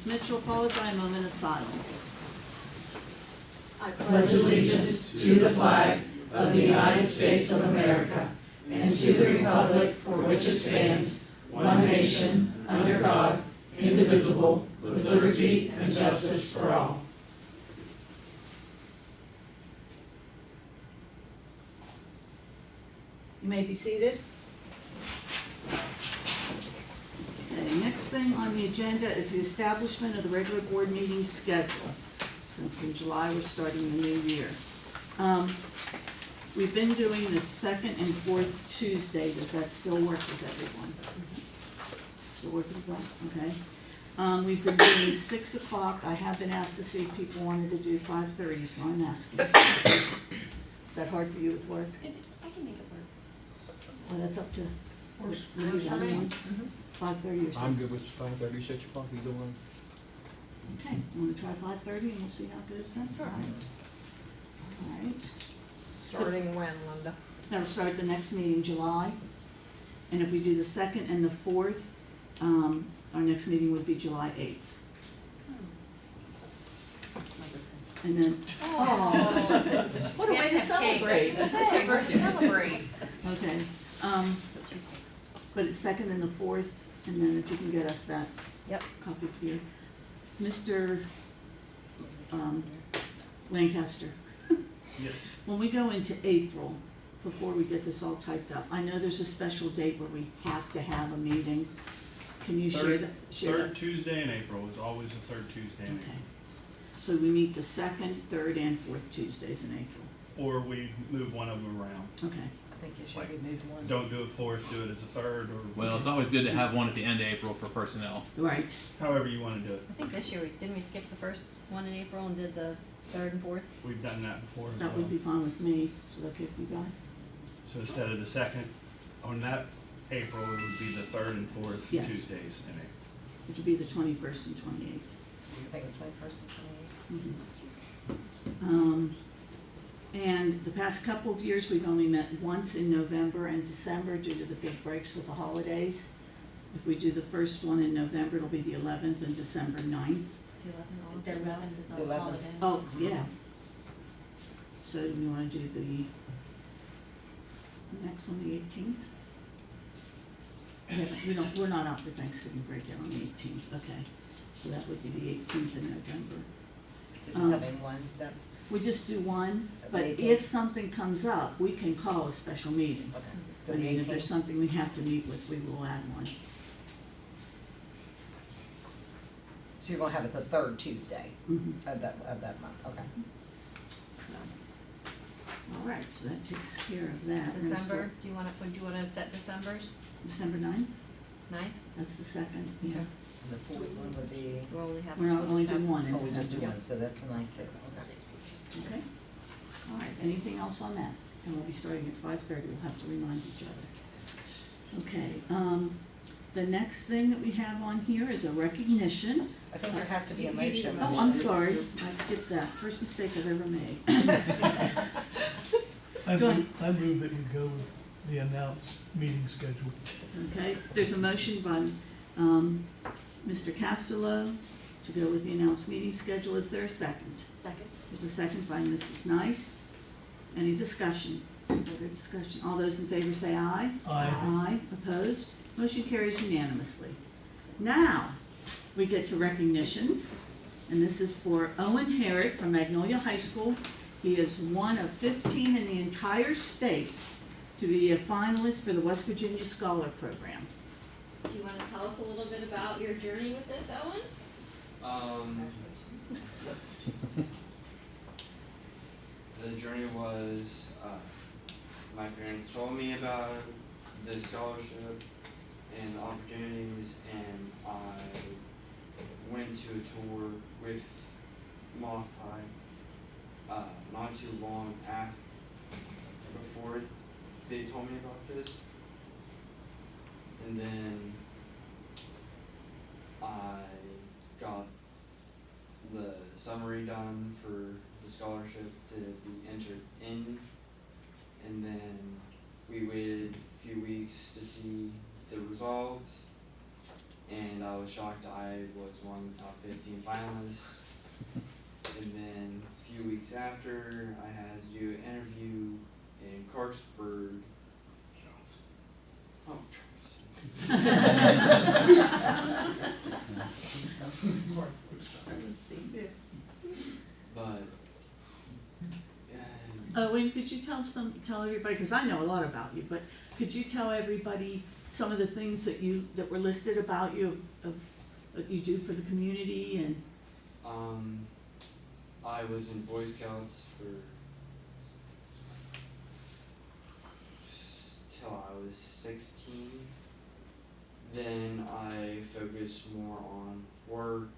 Mitchell, followed by a moment of silence. I pledge allegiance to the flag of the United States of America and to the republic for which it stands, one nation, under God, indivisible, with liberty and justice for all. You may be seated. Okay, next thing on the agenda is the establishment of the regular board meeting schedule. Since in July we're starting the new year. We've been doing the second and fourth Tuesday. Does that still work with everyone? Still working with us? Okay. We've been doing 6 o'clock. I have been asked to see if people wanted to do 5:30, so I'm asking. Is that hard for you with work? I can make it work. Well, that's up to, Works maybe for that's me. one, 5:30 or 6. I'm good with 5:30, shut your clock, either one. Okay, you wanna try 5:30 and we'll see how it goes then? Sure. All right. Starting when, Linda? That'll start the next meeting, July. And if we do the second and the fourth, our next meeting would be July 8th. And then, Oh. what a way to celebrate. That's a birthday to celebrate. Okay, but it's second and the fourth, and then if you can get us that Yep. copy here. Mr. Lancaster, Yes. when we go into April, before we get this all typed up, I know there's a special date where we have to have a meeting. Can you share that? Third Tuesday in April is always the third Tuesday in April. Okay. So we meet the second, third, and fourth Tuesdays in April. Or we move one of them around. Okay. I think it Like, should be moved one. Don't do it fourth, do it as a third, or Well, it's always good to have one at the end of April for personnel. Right. however you wanna do it. I think this year, didn't we skip the first one in April and did the third and fourth? We've done that before as That would well. be fine with me. Is that okay with you guys? So instead of the second, on that April, it would be the third and fourth Yes. Tuesdays in April. Which would be the 21st and 28th. You think the 21st and 28th? And the past couple of years, we've only met once in November and December due to the big breaks with the holidays. If we do the first one in November, it'll be the 11th and December 9th. It's the 11th all The day. 11th is The 11th. Oh, yeah. So we wanna do the next one, the 18th? Yeah, we're not out for Thanksgiving break yet on the 18th, okay. So that would be the 18th in November. So just having one, that, We just do one, The but 18th. if something comes up, we can call a special meeting. okay. I So the mean, if there's 18th, something we have to meet with, we will add one. so you're gonna have it the third Tuesday Mhm. of that month, okay. All right, so that takes care of that. We're gonna December, start do you wanna set December's December 9th, 9th? that's the second, yeah. And the fourth one would be, We'll only have. We're not we'll only just have- doing one in oh, we just do December. one, so that's the ninth too, okay. Okay, all right, anything else on that? And we'll be starting at 5:30, we'll have to remind each other. Okay, the next thing that we have on here is a recognition. I think there has to be a motion. Oh, I'm sorry, I skipped that, first mistake I've ever made. Go ahead. I move that we go with the announced meeting schedule. Okay, there's a motion by, Mr. Castello to go with the announced meeting schedule. Is there a second? Second. There's a second by Mrs. Nice. Any discussion? Further discussion? All those in favor say aye. Aye. Aye. Opposed? Motion carries unanimously. Now, we get to recognitions, and this is for Owen Herrick from Magnolia High School. He is one of 15 in the entire state to be a finalist for the West Virginia Scholar Program. Do you wanna tell us a little bit about your journey with this, Owen? The journey was, my parents told me about the scholarship and opportunities, and I went to a tour with Moftai, not too long before they told me about this. And then I got the summary done for the scholarship to be entered in, and then we waited a few weeks to see the results, and I was shocked I was one of the top 15 finalists. And then a few weeks after, I had to do an interview in Clarksburg. Oh, but Wayne, could you tell everybody, because I know a lot about you, but could you tell everybody some of the things that were listed about you of what you do for the community and? I was in Boy Scouts till I was 16. Then I focused more on work.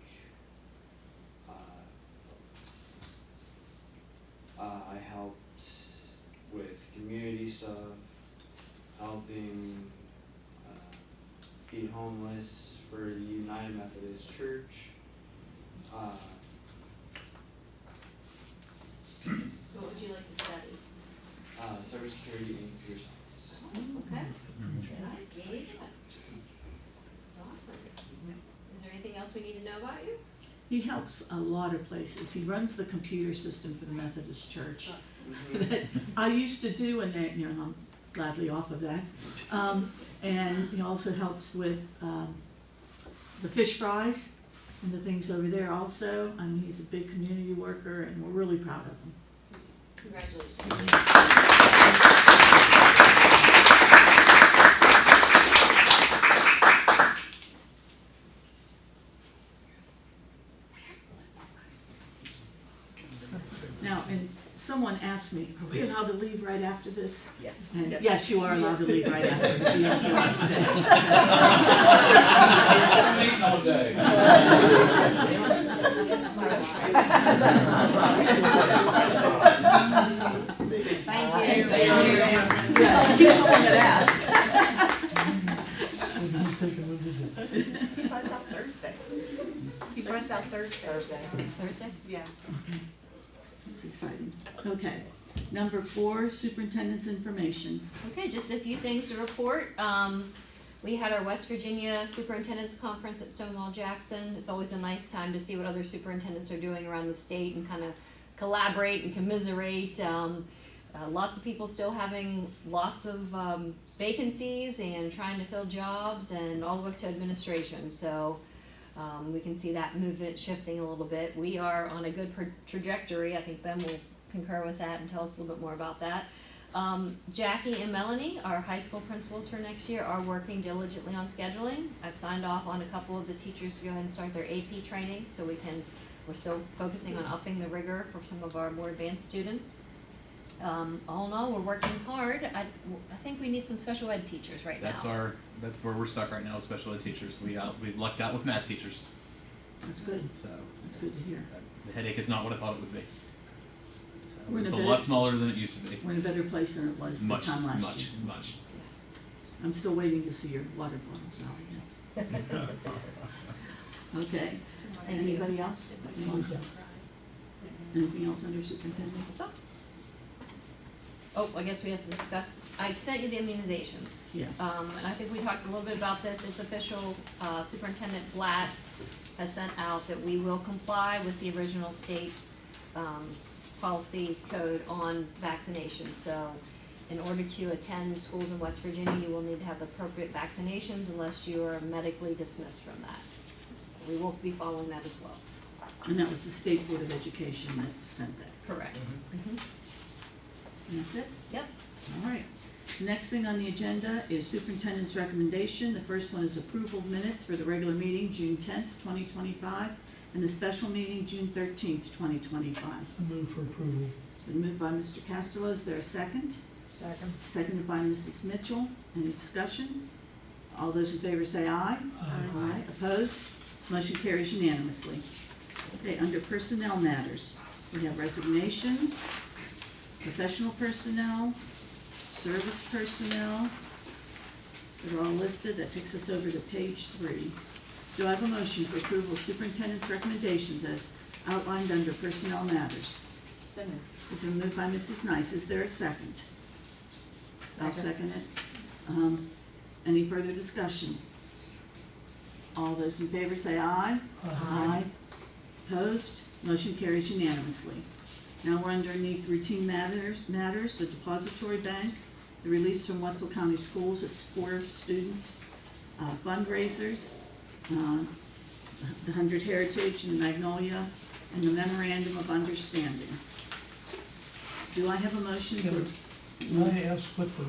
I helped with community stuff, helping feed homeless for the United Methodist Church. What would you like to study? Cybersecurity and computer science. Okay. Nice, very good. That's awesome. Is there anything else we need to know about you? He helps a lot of places. He runs the computer system for the Methodist Church. I used to do, and then, I'm gladly off of that. And he also helps with the fish fries and the things over there also. I mean, he's a big community worker, and we're really proud of him. Congratulations. Now, and someone asked me, are we allowed to leave right after this? Yes. And yes, you are allowed to leave right after this. You don't have to stay. Meeting all day. Thank you. Yeah, he's the one that asked. He's taking them today. He finds out Thursday. He finds out Thursday. Thursday? Yeah. That's exciting. Okay. Number 4, superintendent's information. Okay, just a few things to report. We had our West Virginia Superintendent's Conference at Stonewall Jackson. It's always a nice time to see what other superintendents are doing around the state and kind of collaborate and commiserate. Lots of people still having lots of vacancies and trying to fill jobs, and all the way to administration. So we can see that movement shifting a little bit. We are on a good trajectory. I think Ben will concur with that and tell us a little bit more about that. Jackie and Melanie, our high school principals for next year, are working diligently on scheduling. I've signed off on a couple of the teachers to go ahead and start their AP training, so we're still focusing on upping the rigor for some of our more advanced students. All in all, we're working hard. I think we need some special ed teachers right now. That's where we're stuck right now with special ed teachers. We lucked out with math teachers. That's good. So That's good to hear. the headache is not what I thought it would be. We're in It's a a better- lot smaller than it used to be. We're in a better place than it was this time last year. Much. I'm still waiting to see your water bottles out again. Okay. Thank you. Anybody else? Anything else under superintendent? Oh, I guess we have to discuss, I sent you the immunizations. Yeah. And I think we talked a little bit about this. It's official, Superintendent Blatt has sent out that we will comply with the original state, policy code on vaccination. So in order to attend schools in West Virginia, you will need to have the appropriate vaccinations unless you are medically dismissed from that. So we will be following that as well. And that was the State Board of Education that sent that. Correct. And that's it? Yep. All right. Next thing on the agenda is superintendent's recommendation. The first one is approval of minutes for the regular meeting, June 10th, 2025, and the special meeting, June 13th, 2025. I move for approval. It's been moved by Mr. Castillo. Is there a second? Second. Seconded by Mrs. Mitchell. Any discussion? All those in favor say aye. Aye. Opposed? Motion carries unanimously. Okay, under personnel matters, we have resignations, professional personnel, service personnel. They're all listed. That takes us over to page 3. Do I have a motion for approval of superintendent's recommendations as outlined under personnel matters? So moved. It's been moved by Mrs. Nice. Is there a second? I'll second it. Any further discussion? All those in favor say aye. Aye. Opposed? Motion carries unanimously. Now we're underneath routine matters, the depository bank, the release from Wetzel County Schools, it's for students, fundraisers, the 100 Heritage and the Magnolia, and the memorandum of understanding. Do I have a motion for Can I ask what the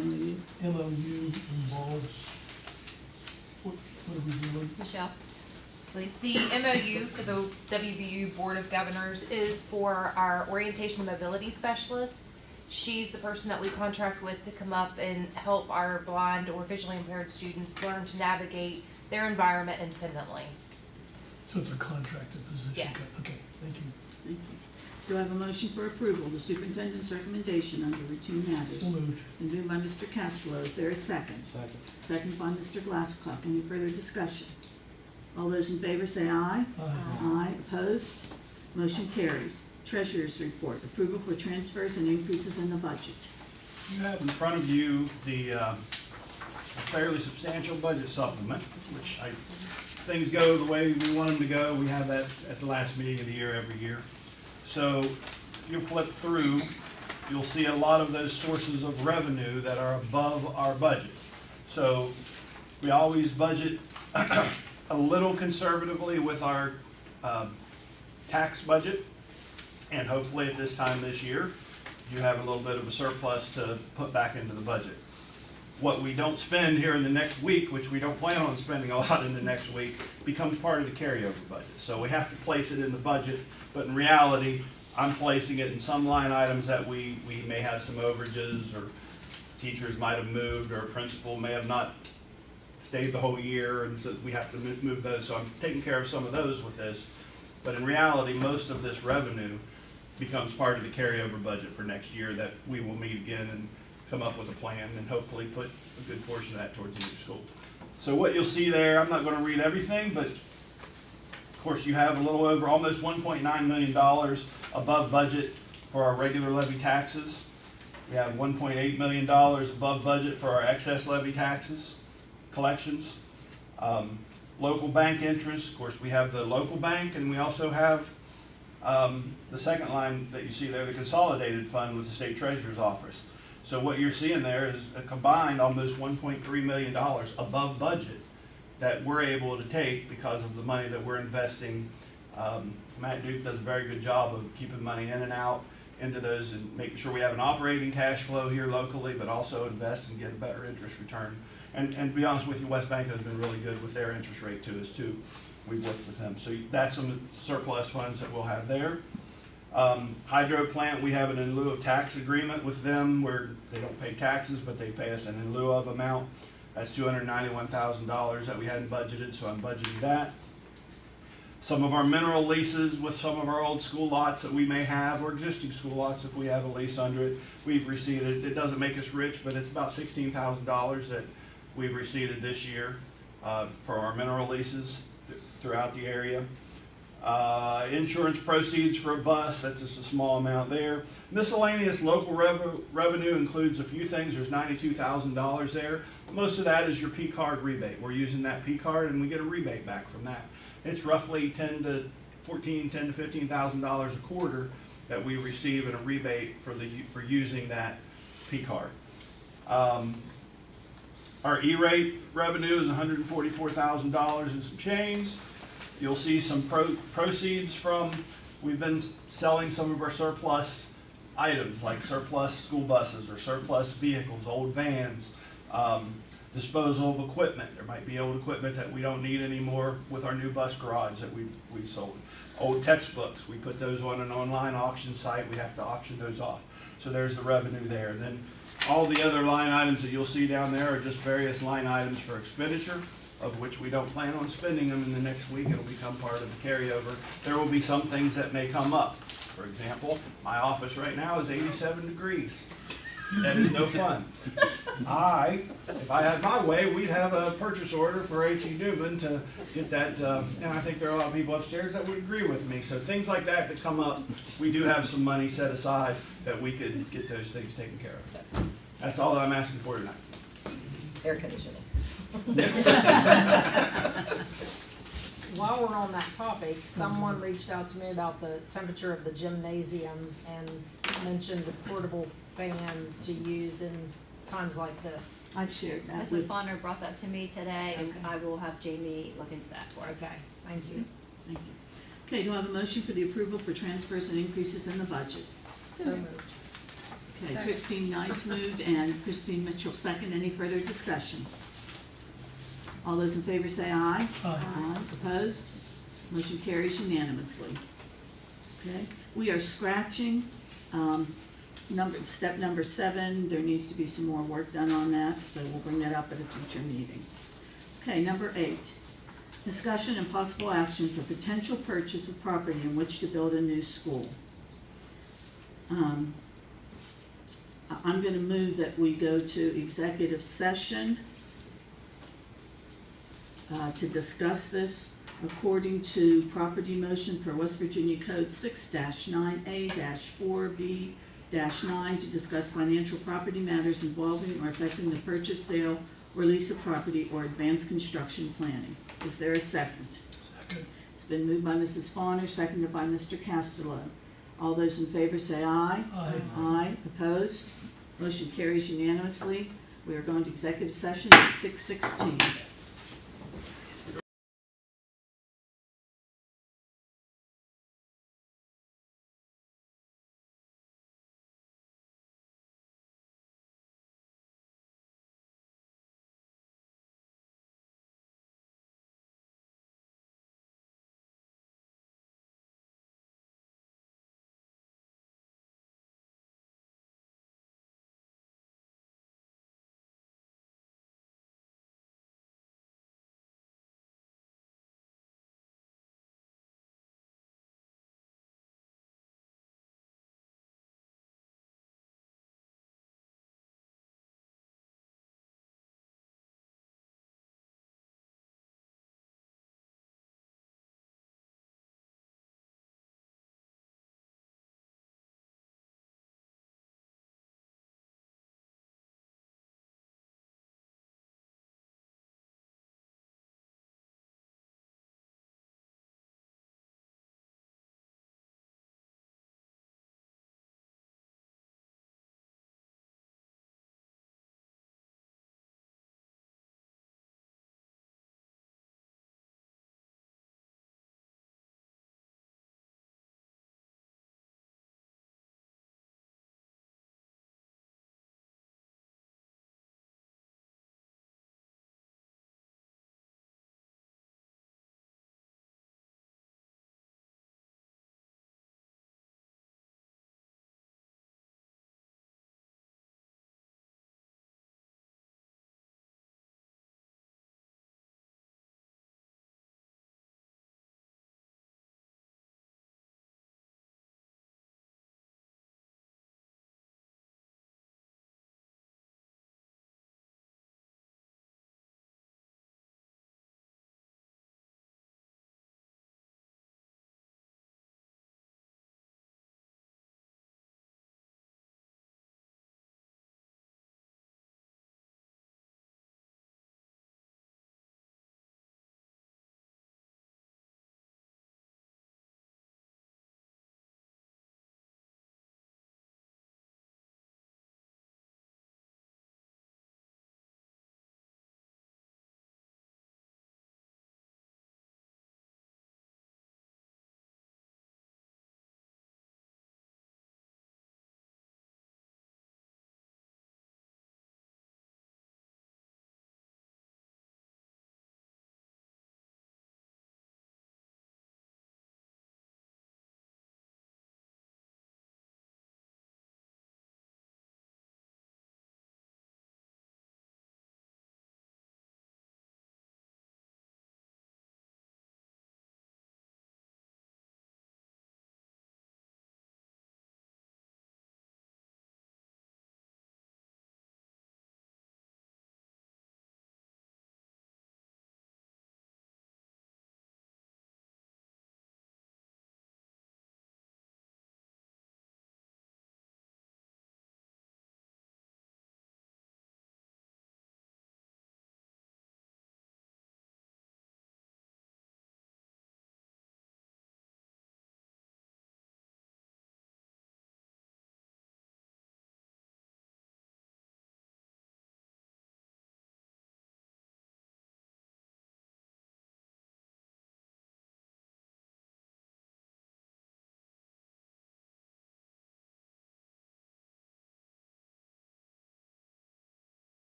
MOU? MOU involves? What are we doing? Michelle, please. The MOU for the WVU Board of Governors is for our orientation and mobility specialist. She's the person that we contract with to come up and help our blind or visually impaired students learn to navigate their environment independently. So it's a contracted position? Yes. Okay, thank you. Thank you. Do I have a motion for approval of the superintendent's recommendation under routine matters? So moved. And moved by Mr. Castro. Is there a second? Second. Second by Mr. Glasscock. Any further discussion? All those in favor say aye. Aye. Opposed? Motion carries. Treasurer's report. Approval for transfers and increases in the budget. You have in front of you the fairly substantial budget supplement, which things go the way we want them to go. We have that at the last meeting of the year every year. So if you flip through, you'll see a lot of those sources of revenue that are above our budget. So we always budget a little conservatively with our tax budget, and hopefully at this time this year, you have a little bit of a surplus to put back into the budget. What we don't spend here in the next week, which we don't plan on spending a lot in the next week, becomes part of the carryover budget. So we have to place it in the budget, but in reality, I'm placing it in some line items that we may have some overages, or teachers might have moved, or a principal may have not stayed the whole year, and so we have to move those. So I'm taking care of some of those with this. But in reality, most of this revenue becomes part of the carryover budget for next year that we will meet again and come up with a plan and hopefully put a good portion of that towards the new school. So what you'll see there, I'm not going to read everything, but of course you have a little over almost $1.9 million above budget for our regular levy taxes. We have $1.8 million above budget for our excess levy taxes collections. Local bank interest, of course we have the local bank, and we also have the second line that you see there, the consolidated fund with the state treasurer's office. So what you're seeing there is a combined almost $1.3 million above budget that we're able to take because of the money that we're investing. Matt Duke does a very good job of keeping money in and out into those and making sure we have an operating cash flow here locally, but also invest and get a better interest return. And to be honest with you, West Bank has been really good with their interest rate to us too. We've worked with them. So that's some surplus funds that we'll have there. Hydro plant, we have an in lieu of tax agreement with them where they don't pay taxes, but they pay us an in lieu of amount. That's $291,000 that we hadn't budgeted, so I'm budgeting that. Some of our mineral leases with some of our old school lots that we may have, or existing school lots if we have a lease under it, we've received. It doesn't make us rich, but it's about $16,000 that we've received this year for our mineral leases throughout the area. Insurance proceeds for a bus, that's just a small amount there. Miscellaneous local revenue includes a few things. There's $92,000 there. Most of that is your P-card rebate. We're using that P-card and we get a rebate back from that. It's roughly $10,000 to $15,000 a quarter that we receive in a rebate for using that P-card. Our E-rate revenue is $144,000 and some change. You'll see some proceeds from, we've been selling some of our surplus items like surplus school buses or surplus vehicles, old vans, disposal of equipment. There might be old equipment that we don't need anymore with our new bus garage that we sold. Old textbooks, we put those on an online auction site. We have to auction those off. So there's the revenue there. And then all the other line items that you'll see down there are just various line items for expenditure, of which we don't plan on spending them in the next week. It'll become part of the carryover. There will be some things that may come up. For example, my office right now is 87 degrees. That is no fun. If I had my way, we'd have a purchase order for H.E. Newman to get that, and I think there are a lot of people upstairs that would agree with me. So things like that that come up, we do have some money set aside that we could get those things taken care of. That's all that I'm asking for tonight. Air conditioning. While we're on that topic, someone reached out to me about the temperature of the gymnasiums and mentioned the portable fans to use in times like this. I've shared that Mrs. with, Bonner brought that to me today, and Okay. I will have Jamie look into that for us. Okay, thank you. thank you. Okay, do I have a motion for the approval for transfers and increases in the budget? So moved. Okay, Second. Christine Nice moved and Christine Mitchell second. Any further discussion? All those in favor say aye. Aye. Opposed? Motion carries unanimously. Okay, we are scratching, step number 7. There needs to be some more work done on that, so we'll bring that up at a future meeting. Okay, number 8. Discussion and possible action for potential purchase of property in which to build a new school. I'm gonna move that we go to executive session to discuss this according to property motion per West Virginia Code 6-9A-4B-9 to discuss financial property matters involving or affecting the purchase, sale, or lease of property or advanced construction planning. Is there a second? Second. It's been moved by Mrs. Fawner, seconded by Mr. Castello. All those in favor say aye. Aye. Aye. Opposed? Motion carries unanimously. We are going to executive session at 6:16.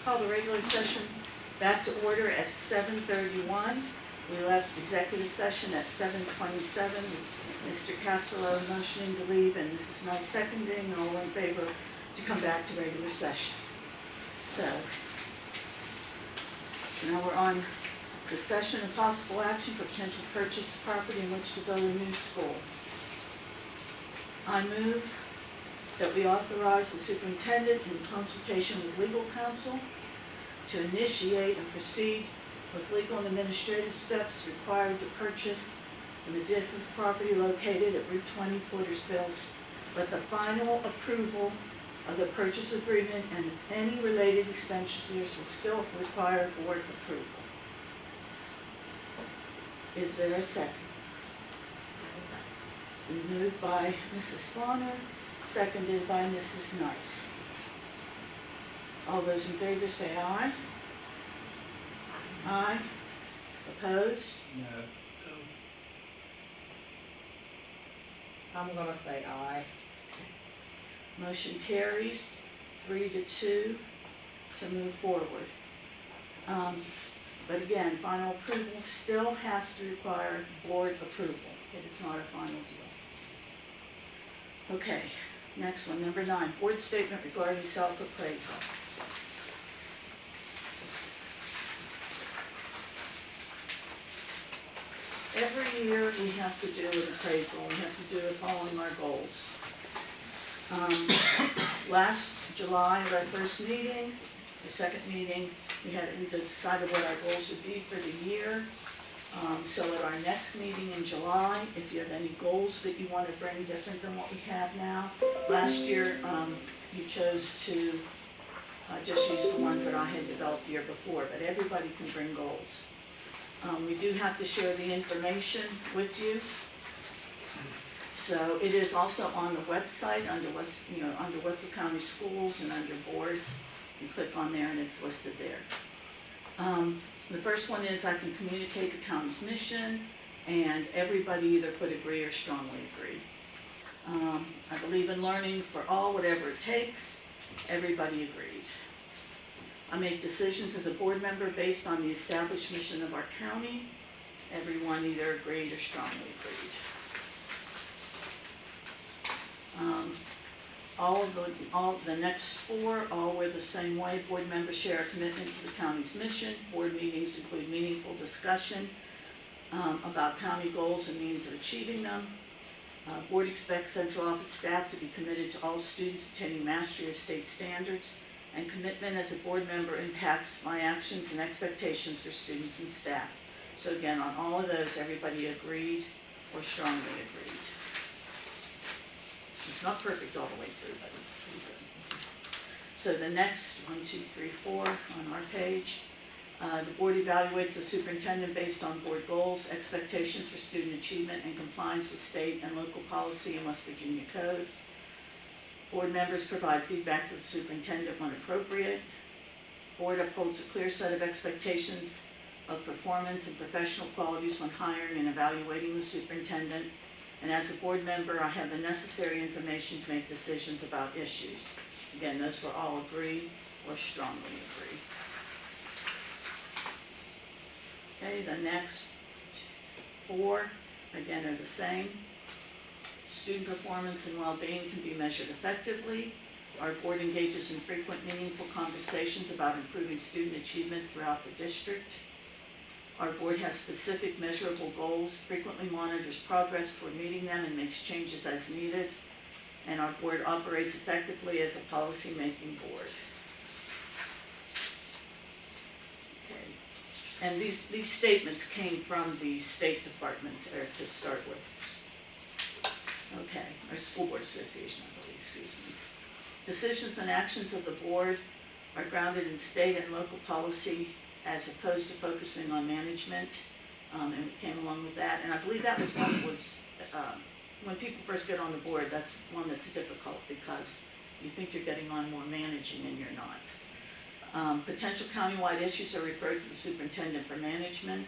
Call the regular session back to order at 7:31. We left executive session at 7:27. Mr. Castello motioning to leave and Mrs. Knight seconding, all in favor to come back to regular session. So now we're on discussion of possible action for potential purchase of property in which to build a new school. I move that we authorize the superintendent in consultation with legal counsel to initiate and proceed with legal and administrative steps required to purchase the Mediford property located at Route 20, Portersville, but the final approval of the purchase agreement and any related expenditures will still require board approval. Is there a second? It's been moved by Mrs. Fawner, seconded by Mrs. Nice. All those in favor say aye. Aye. Opposed? No. I'm gonna say aye. Motion carries 3-2 to move forward. But again, final approval still has to require board approval. It is not a final deal. Okay, next one, number 9, board statement regarding self-appraisal. Every year we have to do an appraisal. We have to do it following our goals. Last July at our first meeting, the second meeting, we decided what our goals would be for the year. So at our next meeting in July, if you have any goals that you want to bring different than what we have now, last year you chose to just use the ones that I had developed the year before, but everybody can bring goals. We do have to share the information with you. So it is also on the website under under Wetzel County Schools and under boards. You click on there and it's listed there. The first one is I can communicate the county's mission, and everybody either could agree or strongly agree. I believe in learning for all, whatever it takes. Everybody agreed. I make decisions as a board member based on the established mission of our county. Everyone either agreed or strongly agreed. All the next 4, all were the same way. Board members share a commitment to the county's mission. Board meetings include meaningful discussion about county goals and means of achieving them. Board expects central office staff to be committed to all students attaining mastery of state standards, and commitment as a board member impacts my actions and expectations for students and staff. So again, on all of those, everybody agreed or strongly agreed. It's not perfect all the way through, but it's pretty good. So the next 1, 2, 3, 4 on our page, the board evaluates the superintendent based on board goals, expectations for student achievement, and compliance with state and local policy and West Virginia code. Board members provide feedback to the superintendent when appropriate. Board upholds a clear set of expectations of performance and professional qualities when hiring and evaluating the superintendent. And as a board member, I have the necessary information to make decisions about issues. Again, those were all agreed or strongly agreed. Okay, the next 4, again, are the same. Student performance and well-being can be measured effectively. Our board engages in frequent, meaningful conversations about improving student achievement throughout the district. Our board has specific measurable goals, frequently monitors progress toward meeting them, and makes changes as needed. And our board operates effectively as a policy-making board. Okay. And these statements came from the State Department to start with. Okay, our School Board Association, I believe, excuse me. Decisions and actions of the board are grounded in state and local policy as opposed to focusing on management, and we came along with that. And I believe that was one that was, when people first get on the board, that's one that's difficult because you think you're getting on more managing and you're not. Potential countywide issues are referred to the superintendent for management.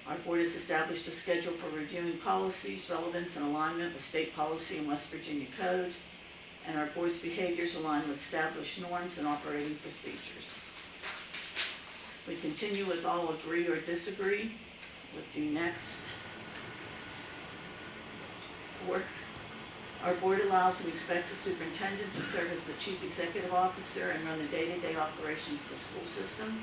Our board has established a schedule for reviewing policies, relevance, and alignment with state policy and West Virginia code. and our board's behaviors align with established norms and operating procedures. We continue with all agree or disagree with the next 4. Our board allows and expects the superintendent to serve as the chief executive officer and run the day-to-day operations of the school system.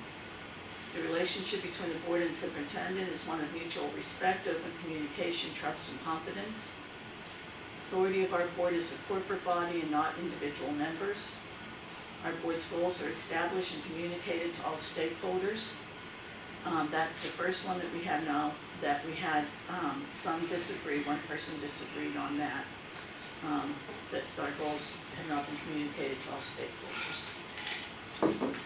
The relationship between the board and superintendent is one of mutual respect, open communication, trust, and confidence. Authority of our board is a corporate body and not individual members. Our board's goals are established and communicated to all stakeholders. That's the first one that we have now, that we had some disagree, one person disagreed on that. That our goals have not been communicated to all stakeholders.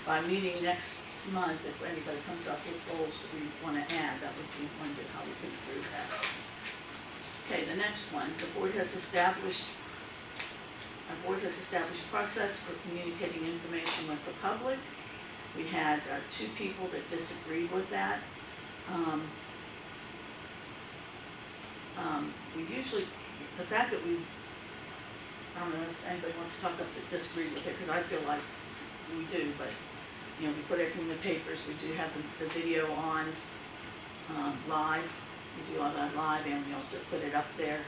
By meeting next month, if anybody comes up with goals that we want to add, that would be one to how we can improve that. Okay, the next one, our board has established process for communicating information with the public. We had 2 people that disagreed with that. We usually, the fact that we, I don't know if anybody wants to talk up that disagree with it, because I feel like we do, but, you know, we put everything in the papers. We do have the video on live. We do all that live, and we also put it up there.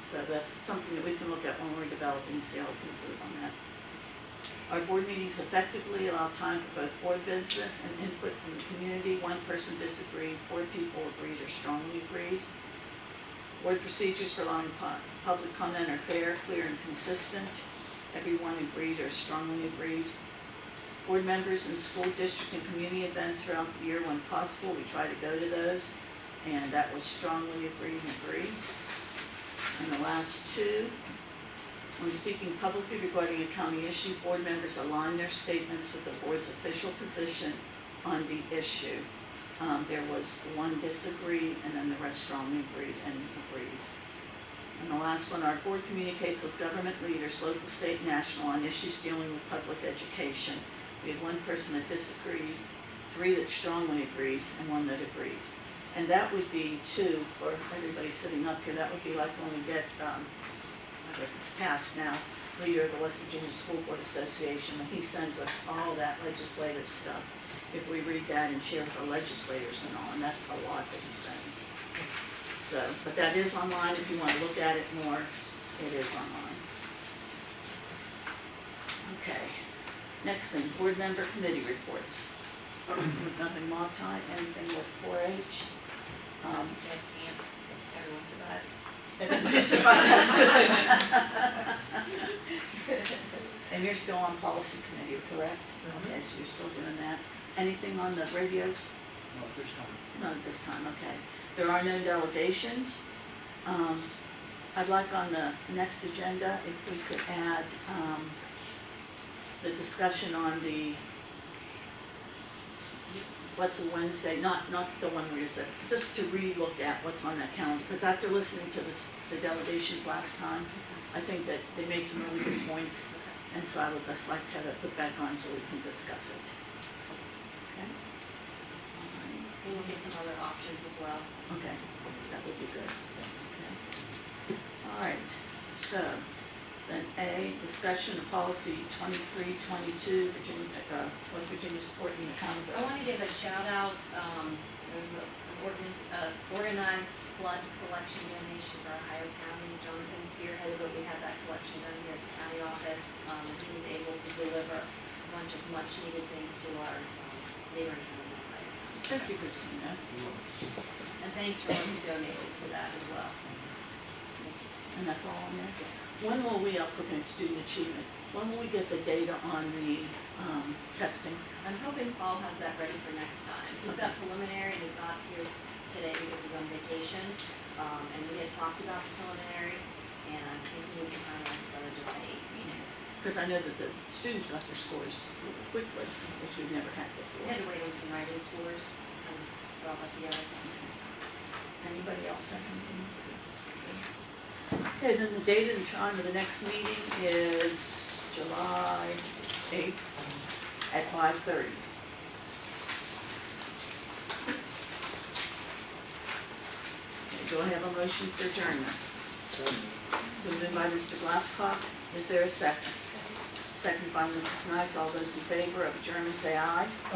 So that's something that we can look at when we're developing, see how we can improve on that. Our board meetings effectively allow time for both board business and input from the community. 1 person disagreed, 4 people agreed or strongly agreed. Board procedures for allowing public comment are fair, clear, and consistent. Everyone agreed or strongly agreed. Board members in school district and community events throughout the year when possible, we try to go to those, and that was strongly agreed and agreed. And the last 2, when speaking publicly regarding a county issue, board members align their statements with the board's official position on the issue. There was 1 disagree, and then the rest strongly agreed and agreed. And the last one, our board communicates with government leaders, local, state, national, on issues dealing with public education. We had 1 person that disagreed, 3 that strongly agreed, and 1 that agreed. And that would be 2 for everybody sitting up here. That would be like when we get, I guess it's passed now, leader of the West Virginia School Board Association, and he sends us all that legislative stuff. If we read that and share with our legislators and all, and that's a lot that he sends. So, but that is online if you want to look at it more, it is online. Okay, next thing, board member committee reports. Nothing Moftie, anything with 4-H. Everybody survived, that's good. And you're still on policy committee, correct? Okay, so you're still doing that. Anything on the radios? Not this time. Not at this time, okay. There are no delegations. I'd like on the next agenda if we could add the discussion on the, what's a Wednesday, not the one where it's just to re-look at what's on that calendar. Because after listening to the delegations last time, I think that they made some really good points. And so I would just like to have it put back on so we can discuss it. Okay? And we'll get some other options as well. Okay, that would be good. Okay. All right, so then A, discussion of policy 2322, West Virginia supporting I accountability. want to give a shout out, there's an organized flood collection donation for Ohio County. Jonathan spearheaded it. We had that collection done here at the county office. He was able to deliver a bunch of much needed things to our neighboring county, Ohio County. Thank you for doing that. And thanks for everyone who donated to that as well. And that's all on there. When will we also get student achievement? When will we get the data on the testing? I'm hoping Paul has that ready for next time. He's got preliminary, he's not here today because he's on vacation. And we had talked about the preliminary, and I'm thinking we can finalize by the July 8th meeting. Because I know that the students got their scores quickly, which we've never had We before. had to wait on some writing scores and put all that together. Anybody else have anything? Okay, then the date and time of the next meeting is July 8th at 5:30. Okay, do I have a motion for adjournment? So moved by Mr. Glasscock. Is there a second? Second by Mrs. Nice. All those in favor of adjournment say aye.